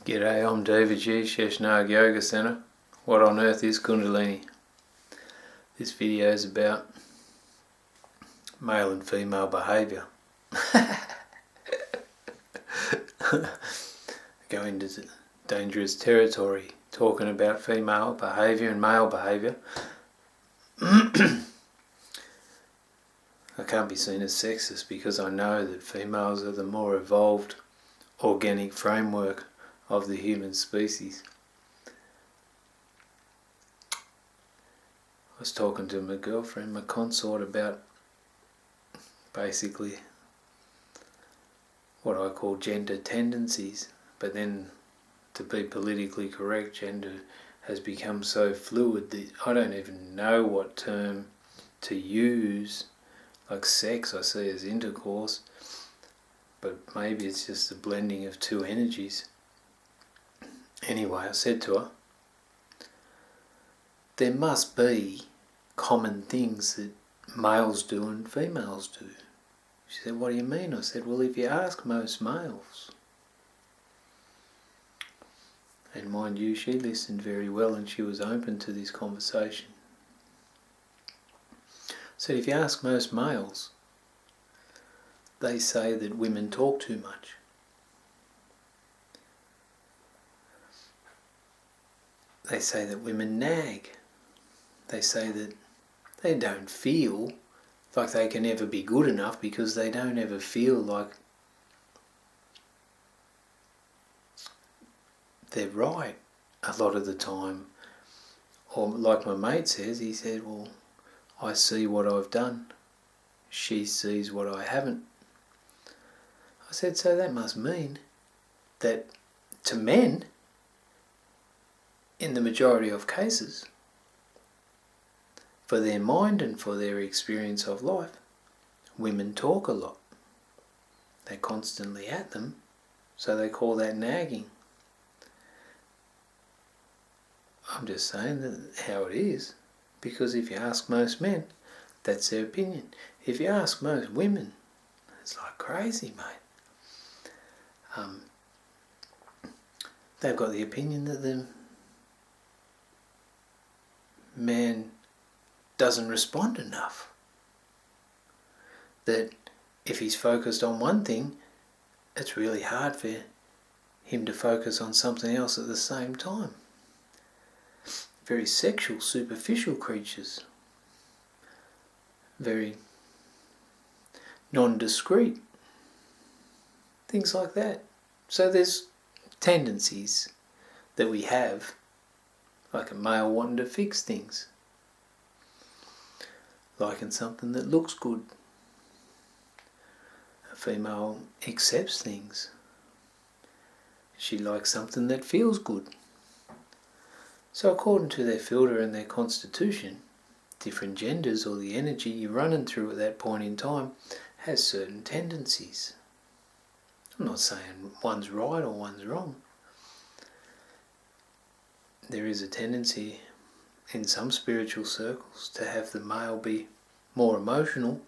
G'day, I'm omdevaji, Sheshnag Yoga Center. What on earth is Kundalini? This video is about male and female behaviour. Go into dangerous territory talking about female behaviour and male behaviour. I can't be seen as sexist because I know that females are the more evolved organic framework of the human species. I was talking to my girlfriend, my consort, about basically what I call gender tendencies, but then to be politically correct, gender has become so fluid that I don't even know what term to use. Like sex I see as intercourse, but maybe it's just a blending of two energies. Anyway, I said to her, there must be common things that males do and females do. She said, what do you mean? I said, well, if you ask most males, and mind you, she listened very well and she was open to this conversation. I said, if you ask most males, they say that women talk too much. They say that women nag. They say that they don't feel like they can ever be good enough because they don't ever feel like they're right a lot of the time. Or like my mate says, he said, well, I see what I've done. She sees what I haven't. I said, so that must mean that to men, in the majority of cases, for their mind and for their experience of life, women talk a lot. They're constantly at them, so they call that nagging. I'm just saying that how it is, because if you ask most men, that's their opinion. If you ask most women, it's like crazy, mate. They've got the opinion that the man doesn't respond enough. That if he's focused on one thing, it's really hard for him to focus on something else at the same time. Very sexual, superficial creatures. Very non-discreet. Things like that. So there's tendencies that we have, like a male wanting to fix things, liking something that looks good. A female accepts things. She likes something that feels good. So according to their filter and their constitution, different genders, or the energy you're running through at that point in time, has certain tendencies. I'm not saying one's right or one's wrong. There is a tendency in some spiritual circles to have the male be more emotional,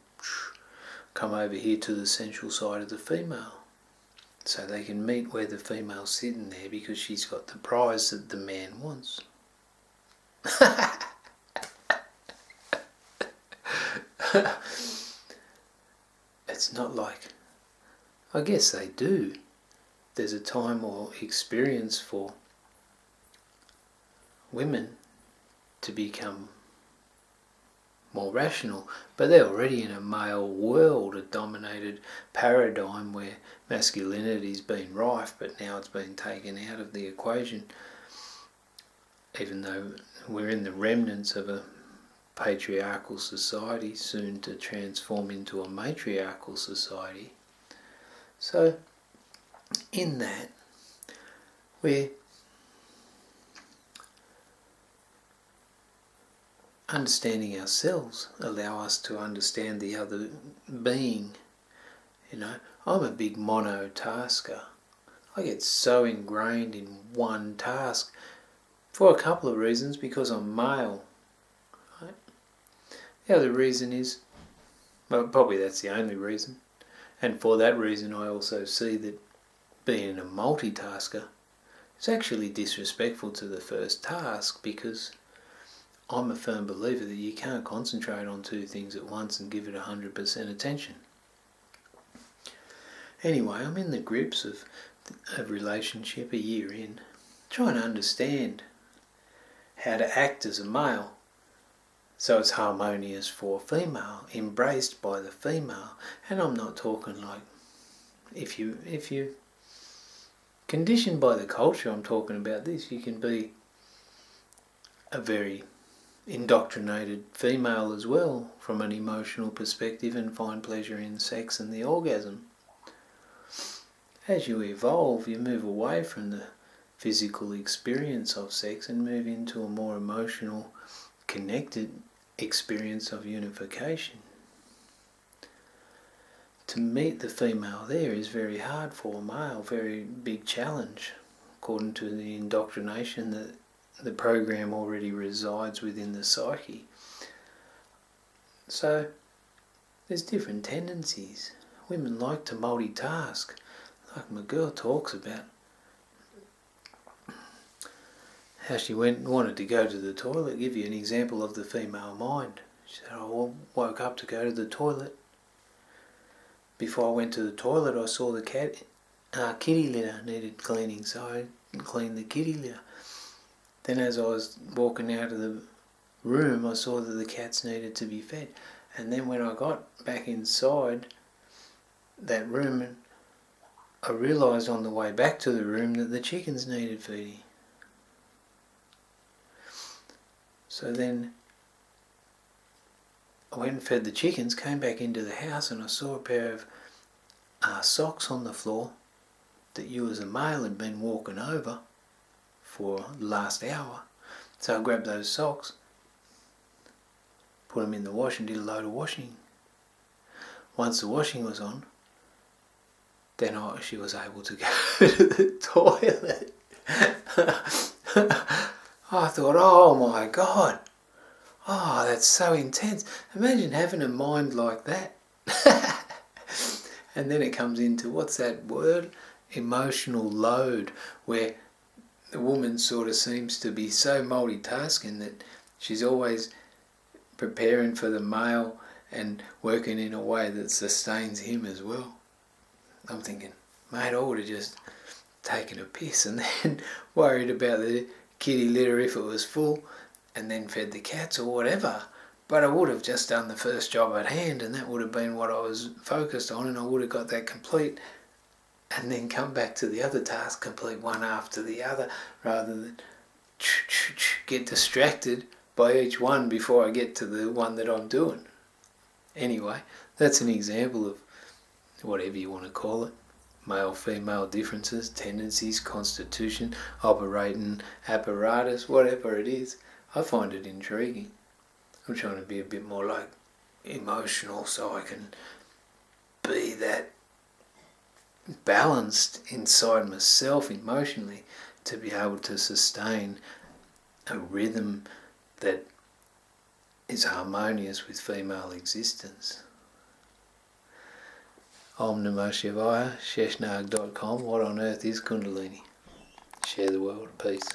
come over here to the sensual side of the female, so they can meet where the female's sitting there because she's got the prize that the man wants. It's not like, I guess they do. There's a time or experience for women to become more rational, but they're already in a male world, a dominated paradigm where masculinity's been rife, but now it's been taken out of the equation, even though we're in the remnants of a patriarchal society, soon to transform into a matriarchal society. So in that, we're understanding ourselves allow us to understand the other being. You know, I'm a big monotasker. I get so ingrained in one task for a couple of reasons, because I'm male. Right? The other reason is, well, probably that's the only reason, and for that reason I also see that being a multitasker It's actually disrespectful to the first task, because I'm a firm believer that you can't concentrate on two things at once and give it 100% attention. Anyway, I'm in the grips of a relationship a year in, trying to understand how to act as a male so it's harmonious for a female, embraced by the female. And I'm not talking like, if you conditioned by the culture, I'm talking about this, you can be a very indoctrinated female as well from an emotional perspective and find pleasure in sex and the orgasm. As you evolve, you move away from the physical experience of sex and move into a more emotional, connected experience of unification. To meet the female there is very hard for a male, very big challenge, according to the indoctrination that the program already resides within the psyche. So there's different tendencies. Women like to multitask, like my girl talks about how she wanted to go to the toilet. Give you an example of the female mind. She said, I woke up to go to the toilet. Before I went to the toilet, I saw the kitty litter needed cleaning, so I cleaned the kitty litter. Then as I was walking out of the room, I saw that the cats needed to be fed. And then when I got back inside that room, I realised on the way back to the room that the chickens needed feeding. So then I went and fed the chickens, came back into the house, and I saw a pair of socks on the floor that you as a male had been walking over for the last hour. So I grabbed those socks, put them in the wash and did a load of washing. Once the washing was on, then she was able to go to the toilet. I thought, oh my God, oh, that's so intense. Imagine having a mind like that. And then it comes into, what's that word? Emotional load, where the woman sort of seems to be so multitasking that she's always preparing for the male and working in a way that sustains him as well. I'm thinking, mate, I would have just taken a piss and then worried about the kitty litter if it was full and then fed the cats or whatever. But I would have just done the first job at hand, and that would have been what I was focused on, and I would have got that complete and then come back to the other task, complete one after the other, rather than get distracted by each one before I get to the one that I'm doing. Anyway, that's an example of whatever you want to call it. Male-female differences, tendencies, constitution, operating apparatus, whatever it is. I find it intriguing. I'm trying to be a bit more like emotional so I can be that balanced inside myself emotionally to be able to sustain a rhythm that is harmonious with female existence. omdevaji, sheshnag.com. What on earth is Kundalini? Share the world. Peace.